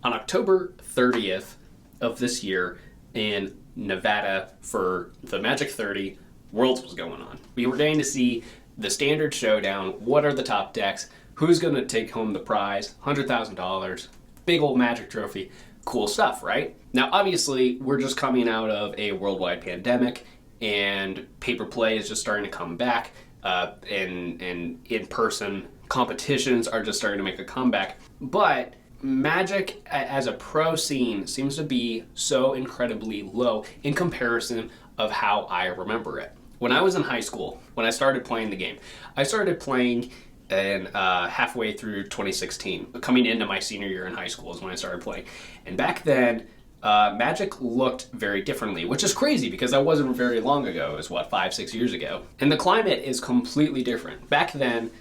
On October 30th of this year in Nevada for the Magic 30, Worlds was going on. We were getting to see the standard showdown. What are the top decks? Who's going to take home the prize? $100,000. Big old Magic trophy. Cool stuff, right? Now, obviously, we're just coming out of a worldwide pandemic, and paper play is just starting to come back, and in-person competitions are just starting to make a comeback. But Magic as a pro scene seems to be so incredibly low in comparison of how I remember it. When I was in high school, when I started playing the game, I started playing in halfway through 2016. Coming into my senior year in high school is when I started playing. And back then, Magic looked very differently, which is crazy because that wasn't very long ago. It was, 5-6 years ago? And the climate is completely different. Back then,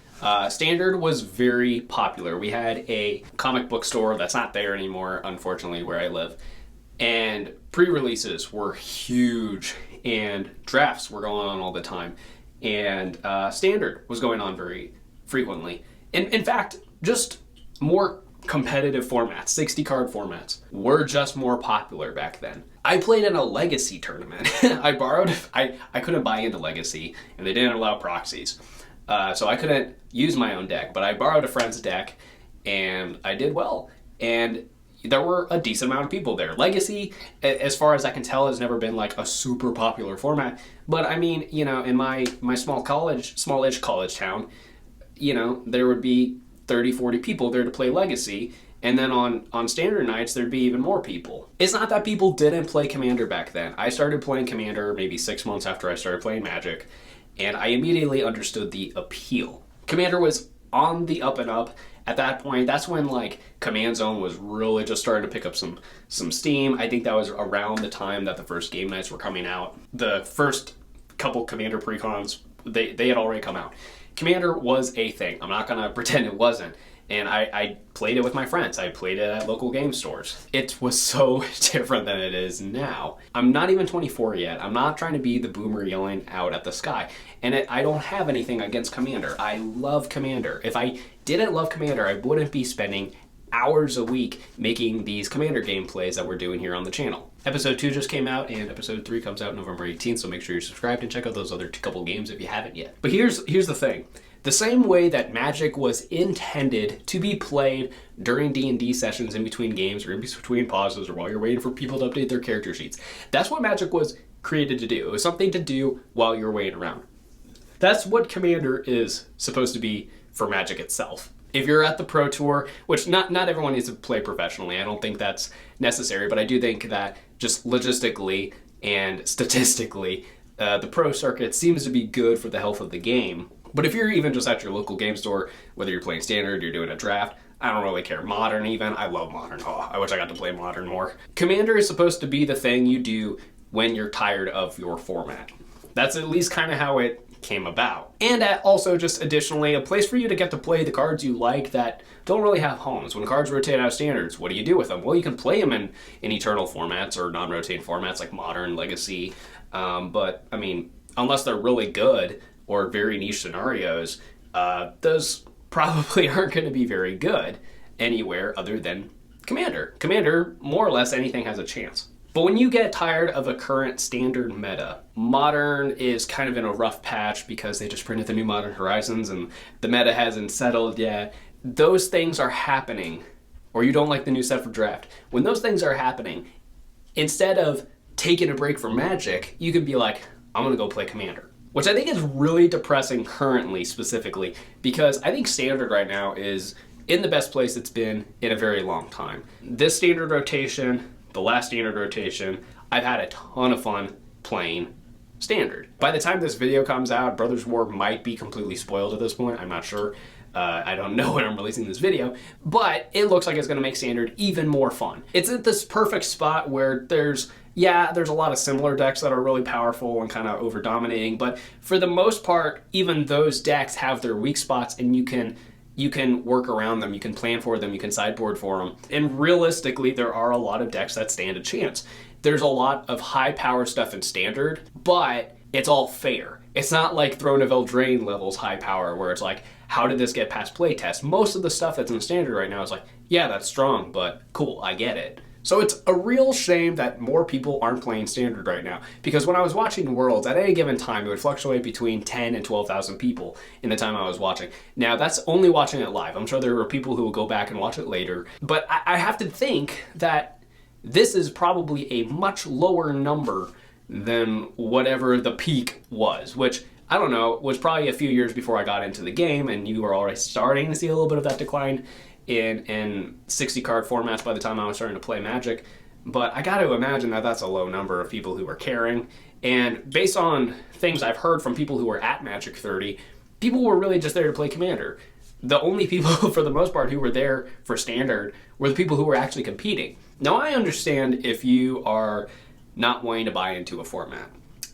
Standard was very popular. We had a comic book store that's not there anymore, unfortunately, where I live. And pre-releases were huge, and drafts were going on all the time. And Standard was going on very frequently. In fact, just more competitive formats, 60-card formats, were just more popular back then. I played in a Legacy tournament. I couldn't buy into Legacy, and they didn't allow proxies. So I couldn't use my own deck, but I borrowed a friend's deck, and I did well. And there were a decent amount of people there. Legacy, as far as I can tell, has never been like a super popular format. But I mean, you know, in my smallish college town, you know, there would be 30, 40 people there to play Legacy. And then on standard nights, there'd be even more people. It's not that people didn't play Commander back then. I started playing Commander maybe 6 months after I started playing Magic, and I immediately understood the appeal. Commander was on the up and up. At that point, that's when like Command Zone was really just starting to pick up some steam. I think that was around the time that the first game nights were coming out. The first couple Commander precons, they had already come out. Commander was a thing. I'm not gonna pretend it wasn't. And I played it with my friends. I played it at local game stores. It was so different than it is now. I'm not even 24 yet. I'm not trying to be the boomer yelling out at the sky. And I don't have anything against Commander. I love Commander. If I didn't love Commander, I wouldn't be spending hours a week making these Commander gameplays that we're doing here on the channel. Episode 2 just came out, and episode 3 comes out November 18th, so make sure you're subscribed and check out those other couple games if you haven't yet. But here's the thing. The same way that Magic was intended to be played during D&D sessions in between games or in between pauses or while you're waiting for people to update their character sheets, that's what Magic was created to do. It was something to do while you're waiting around. That's what Commander is supposed to be for Magic itself. If you're at the Pro Tour, which not everyone needs to play professionally, I don't think that's necessary, but I do think that just logistically and statistically, the Pro Circuit seems to be good for the health of the game. But if you're even just at your local game store, whether you're playing Standard, you're doing a draft, I don't really care. Modern even, I love Modern. Oh, I wish I got to play Modern more. Commander is supposed to be the thing you do when you're tired of your format. That's at least kind of how it came about. And also just additionally, a place for you to get to play the cards you like that don't really have homes. When cards rotate out of Standards, what do you do with them? Well, you can play them in Eternal formats or non-rotating formats like Modern, Legacy. But, I mean, unless they're really good, or very niche scenarios, those probably aren't going to be very good anywhere other than Commander. Commander, more or less anything has a chance. But when you get tired of a current Standard meta, Modern is kind of in a rough patch because they just printed the new Modern Horizons and the meta hasn't settled yet. Those things are happening, or you don't like the new set for draft. When those things are happening, instead of taking a break from Magic, you could be like, I'm going to go play Commander. Which I think is really depressing currently, specifically, because I think Standard right now is in the best place it's been in a very long time. This Standard rotation, the last Standard rotation, I've had a ton of fun playing Standard. By the time this video comes out, Brothers War might be completely spoiled at this point. I'm not sure. I don't know when I'm releasing this video, but it looks like it's going to make Standard even more fun. It's at this perfect spot where there's a lot of similar decks that are really powerful and kind of over-dominating, but for the most part, even those decks have their weak spots, and you can work around them, you can plan for them, you can sideboard for them. And realistically, there are a lot of decks that stand a chance. There's a lot of high-power stuff in Standard, but it's all fair. It's not like Throne of Eldraine levels high power, where it's like, how did this get past playtest? Most of the stuff that's in Standard right now is like, Yeah, that's strong, but cool, I get it. So it's a real shame that more people aren't playing Standard right now, because when I was watching Worlds, at any given time, it would fluctuate between 10 and 12,000 people in the time I was watching. Now, that's only watching it live. I'm sure there are people who will go back and watch it later, but I have to think that this is probably a much lower number than whatever the peak was, which, I don't know, was probably a few years before I got into the game, and you were already starting to see a little bit of that decline in 60 card formats by the time I was starting to play Magic. But I got to imagine that that's a low number of people who are caring. And based on things I've heard from people who were at Magic 30, people were really just there to play Commander. The only people, for the most part, who were there for Standard were the people who were actually competing. Now, I understand if you are not wanting to buy into a format.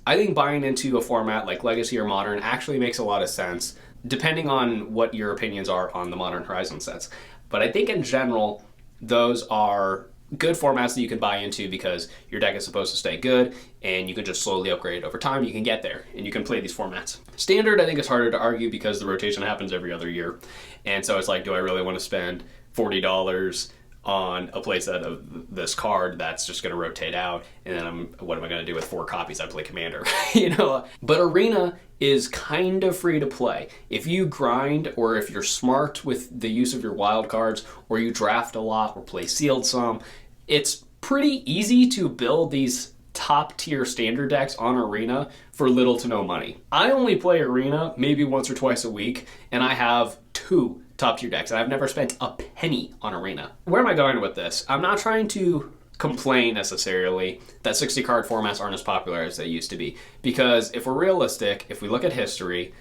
I think buying into a format like Legacy or Modern actually makes a lot of sense, depending on what your opinions are on the Modern Horizon sets. But I think in general, those are good formats that you can buy into because your deck is supposed to stay good and you can just slowly upgrade it over time. You can get there and you can play these formats. Standard, I think, is harder to argue because the rotation happens every other year. And so it's like, do I really want to spend $40 on a playset of this card that's just going to rotate out, and then what am I going to do with 4 copies? I play Commander, you know? But Arena is kind of free to play. If you grind, or if you're smart with the use of your wild cards, or you draft a lot, or play sealed some, it's pretty easy to build these top tier Standard decks on Arena for little to no money. I only play Arena maybe once or twice a week, and I have 2 top tier decks, and I've never spent a penny on Arena. Where am I going with this? I'm not trying to complain necessarily that 60 card formats aren't as popular as they used to be, because if we're realistic, if we look at history,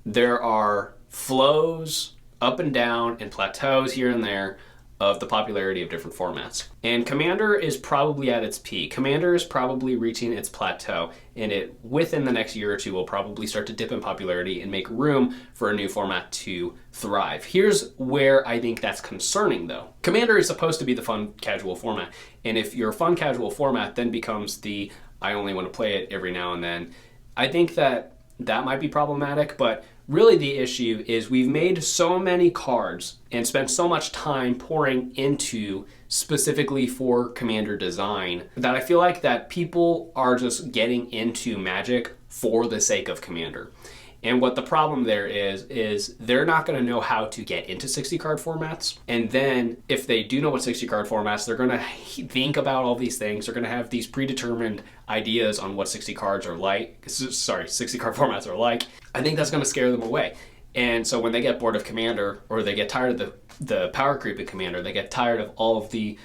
there are flows up and down and plateaus here and there of the popularity of different formats. And Commander is probably at its peak. Commander is probably reaching its plateau, and it, within the next year or two, will probably start to dip in popularity and make room for a new format to thrive. Here's where I think that's concerning, though. Commander is supposed to be the fun casual format, and if your fun casual format then becomes the I only want to play it every now and then, I think that that might be problematic, but really the issue is we've made so many cards and spent so much time pouring into specifically for Commander design that I feel like that people are just getting into Magic for the sake of Commander. And what the problem there is they're not going to know how to get into 60 card formats. And then if they do know what 60 card formats, they're going to think about all these things. They're going to have these predetermined ideas on what 60 cards are like. Sorry, 60 card formats are like. I think that's going to scare them away. And so when they get bored of Commander, or they get tired of the power creep in Commander, they get tired of all of the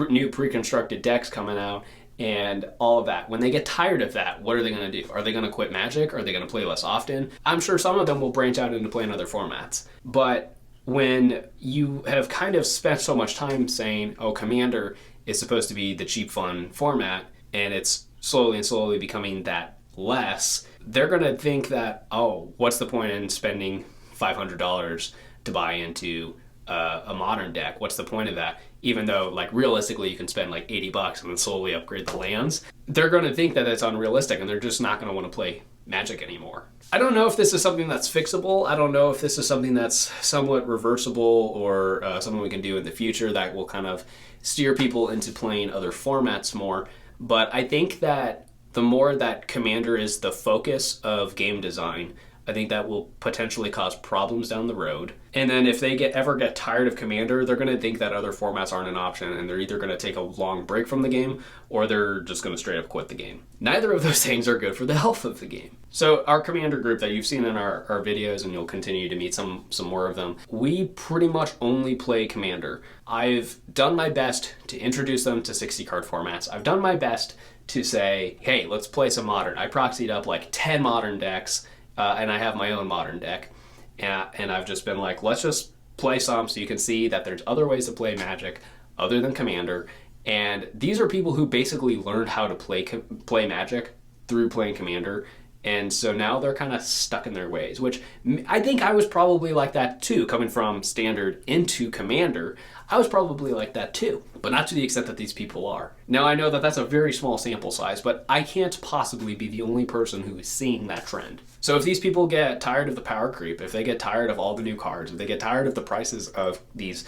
new pre-constructed decks coming out, and all of that. When they get tired of that, what are they going to do? Are they going to quit Magic? Are they going to play less often? I'm sure some of them will branch out into playing other formats. But when you have kind of spent so much time saying, oh, Commander is supposed to be the cheap, fun format, and it's slowly and slowly becoming that less, they're going to think that, oh, what's the point in spending $500 to buy into a Modern deck? What's the point of that? Even though, like, realistically you can spend like $80 and then slowly upgrade the lands. They're going to think that it's unrealistic, and they're just not going to want to play Magic anymore. I don't know if this is something that's fixable. I don't know if this is something that's somewhat reversible, or something we can do in the future that will kind of steer people into playing other formats more. But I think that the more that Commander is the focus of game design, I think that will potentially cause problems down the road. And then if they ever get tired of Commander, they're going to think that other formats aren't an option, and they're either going to take a long break from the game, or they're just going to straight up quit the game. Neither of those things are good for the health of the game. So our Commander group that you've seen in our videos, and you'll continue to meet some more of them, we pretty much only play Commander. I've done my best to introduce them to 60 card formats. I've done my best to say, hey, let's play some Modern. I proxied up like 10 Modern decks, and I have my own Modern deck. And I've just been like, let's just play some so you can see that there's other ways to play Magic other than Commander. And these are people who basically learned how to play Magic through playing Commander. And so now they're kind of stuck in their ways, which I think I was probably like that too. Coming from Standard into Commander, I was probably like that too, but not to the extent that these people are. Now, I know that that's a very small sample size, but I can't possibly be the only person who is seeing that trend. So if these people get tired of the power creep, if they get tired of all the new cards, if they get tired of the prices of these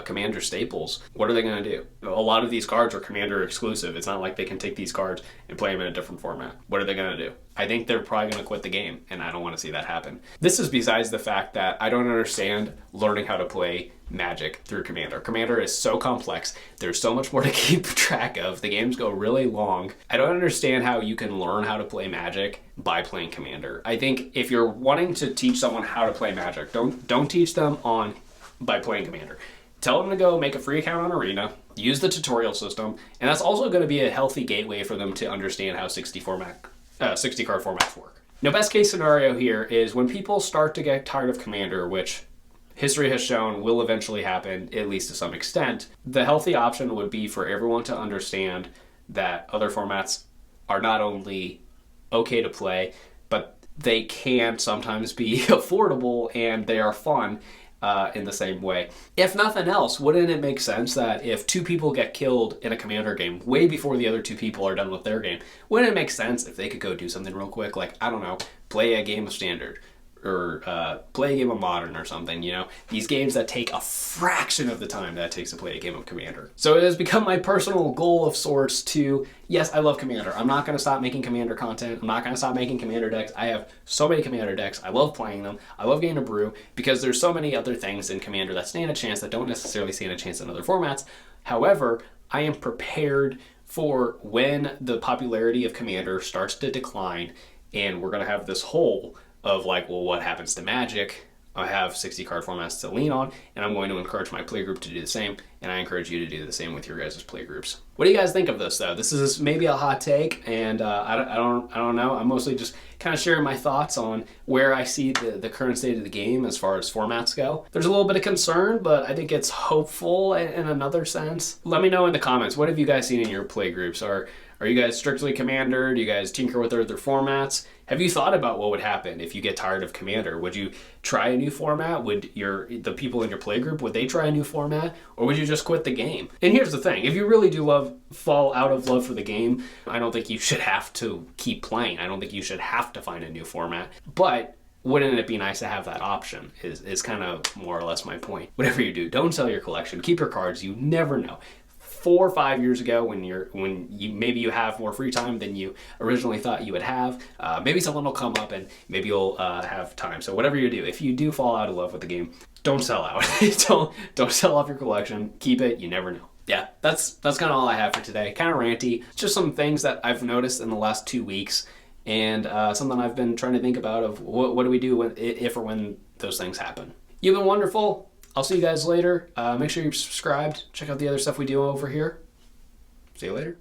Commander staples, what are they going to do? A lot of these cards are Commander exclusive. It's not like they can take these cards and play them in a different format. What are they going to do? I think they're probably going to quit the game, and I don't want to see that happen. This is besides the fact that I don't understand learning how to play Magic through Commander. Commander is so complex. There's so much more to keep track of. The games go really long. I don't understand how you can learn how to play Magic by playing Commander. I think if you're wanting to teach someone how to play Magic, don't teach them by playing Commander. Tell them to go make a free account on Arena, use the tutorial system, and that's also going to be a healthy gateway for them to understand how 60 card formats work. Now, best case scenario here is when people start to get tired of Commander, which history has shown will eventually happen, at least to some extent, the healthy option would be for everyone to understand that other formats are not only okay to play, but they can sometimes be affordable and they are fun in the same way. If nothing else, wouldn't it make sense that if two people get killed in a Commander game way before the other two people are done with their game, wouldn't it make sense if they could go do something real quick, like, I don't know, play a game of Standard, or play a game of Modern or something, you know? These games that take a fraction of the time that it takes to play a game of Commander. So it has become my personal goal of sorts to, yes, I love Commander. I'm not going to stop making Commander content. I'm not going to stop making Commander decks. I have so many Commander decks. I love playing them. I love getting to brew because there's so many other things in Commander that stand a chance that don't necessarily stand a chance in other formats. However, I am prepared for when the popularity of Commander starts to decline and we're going to have this hole of like, well, what happens to Magic? I have 60 card formats to lean on, and I'm going to encourage my playgroup to do the same, and I encourage you to do the same with your guys' playgroups. What do you guys think of this, though? This is maybe a hot take, and I don't know. I'm mostly just kind of sharing my thoughts on where I see the current state of the game as far as formats go. There's a little bit of concern, but I think it's hopeful in another sense. Let me know in the comments, what have you guys seen in your playgroups? Are you guys strictly Commander? Do you guys tinker with other formats? Have you thought about what would happen if you get tired of Commander? Would you try a new format? Would the people in your playgroup, would they try a new format? Or would you just quit the game? And here's the thing, if you really do fall out of love for the game, I don't think you should have to keep playing. I don't think you should have to find a new format. But wouldn't it be nice to have that option is kind of more or less my point. Whatever you do, don't sell your collection. Keep your cards. You never know. 4 or 5 years ago when you maybe you have more free time than you originally thought you would have, maybe someone will come up and maybe you'll have time. So whatever you do, if you do fall out of love with the game, don't sell out. don't sell off your collection. Keep it. You never know. Yeah, that's kind of all I have for today. Kind of ranty. Just some things that I've noticed in the last 2 weeks, and something I've been trying to think about of what do we do if or when those things happen. You've been wonderful. I'll see you guys later. Make sure you're subscribed. Check out the other stuff we do over here. See you later.